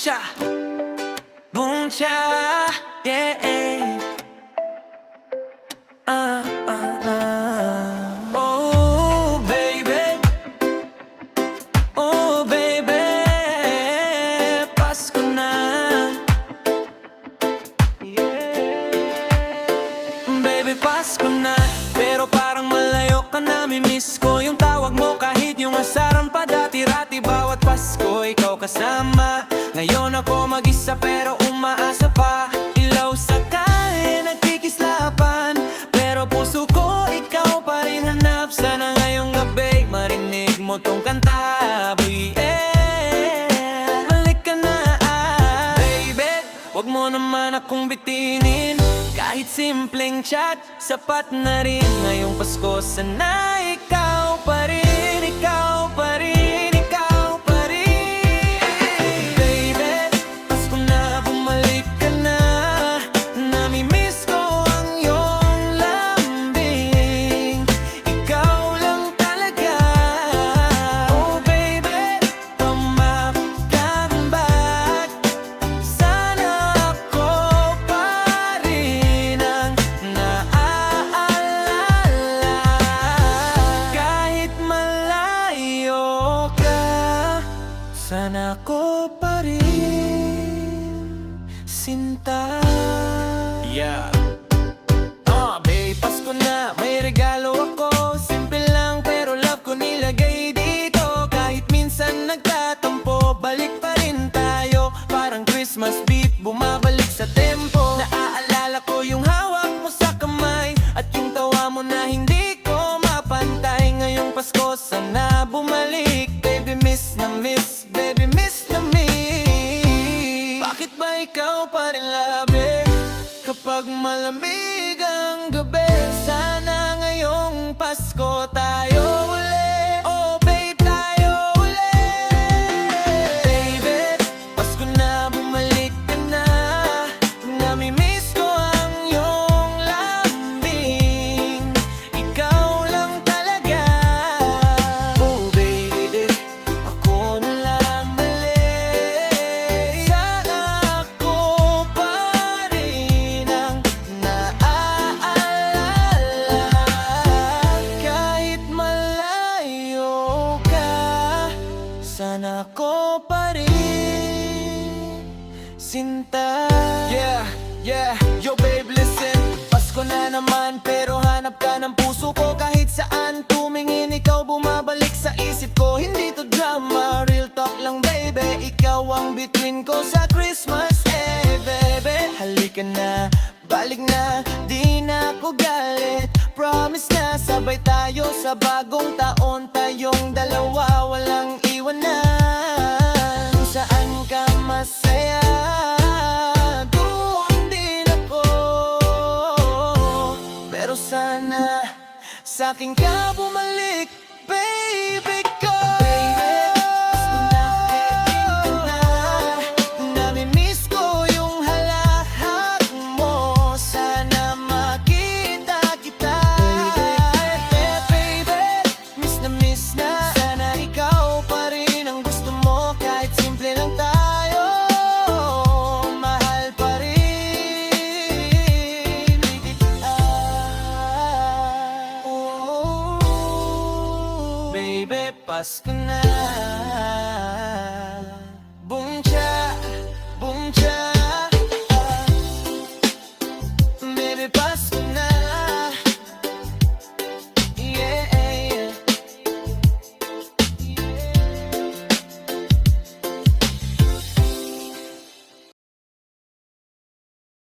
cha, boom cha, yeah. Oh baby, oh baby, Pasko na, baby Pasko na. Pero parang malayo ka na, mimiss ko yung tawag mo. Kahit yung asaran pa dati-rati, bawat Pasko ikaw kasama. Ngayon ako mag-isa pero umaasa pa. Ilaw sa kain, nagkikislapan, pero puso ko ikaw pa rin hanap. Sana ngayong gabi marinig mo tong kanta, yeah. Balik ka na, baby, wag mo naman akong bitinin. Kahit simpleng chat, sapat na rin. Ngayong Pasko, sana ikaw pa rin, ikaw pa rin, ikaw pa rin. Baby, Pasko na, bumalik ka na. Namimiss ko ang iyong lambing. Ikaw lang talaga. Oh baby, come back. Sana ako pa rin ang naaalala. Kahit malayo ka, sana ako pa rin, sinta. Yeah. Babe, Pasko na, may regalo ako. Simple lang pero love ko nilagay dito. Kahit minsan nagtatampo, balik pa rin tayo. Parang Christmas beat, bumabalik sa tempo. Naaalala ko yung hawak mo sa kamay, at yung tawa mo na hindi ko mapantay. Ngayong Pasko, sana bumalik. Baby, miss na miss, baby, miss na miss. Bakit ba ikaw pa rin labi kapag malamig ang gabi? Sana ngayong Pasko tayo uli. Oh babe, tayo uli. Baby, Pasko na, bumalik ka na. Namimiss ko ang iyong lambing. Ikaw lang talaga. Oh baby, ako na lang mali. Sana ako pa rin ang naaalala. Kahit malayo ka, sana ako pa rin, sinta. Yeah, yeah, yo babe listen. Pasko na naman pero hanap ka ng puso ko. Kahit saan tumingin, ikaw bumabalik sa isip ko. Hindi to drama, real talk lang baby. Ikaw ang between ko sa Christmas, baby. Halika na, balik na, di na ako galit. Promise na, sabay tayo sa bagong taon. Tayong dalawa, walang iwanan. Kung saan ka masaya, doon din ako. Pero sana sa'kin ka bumalik.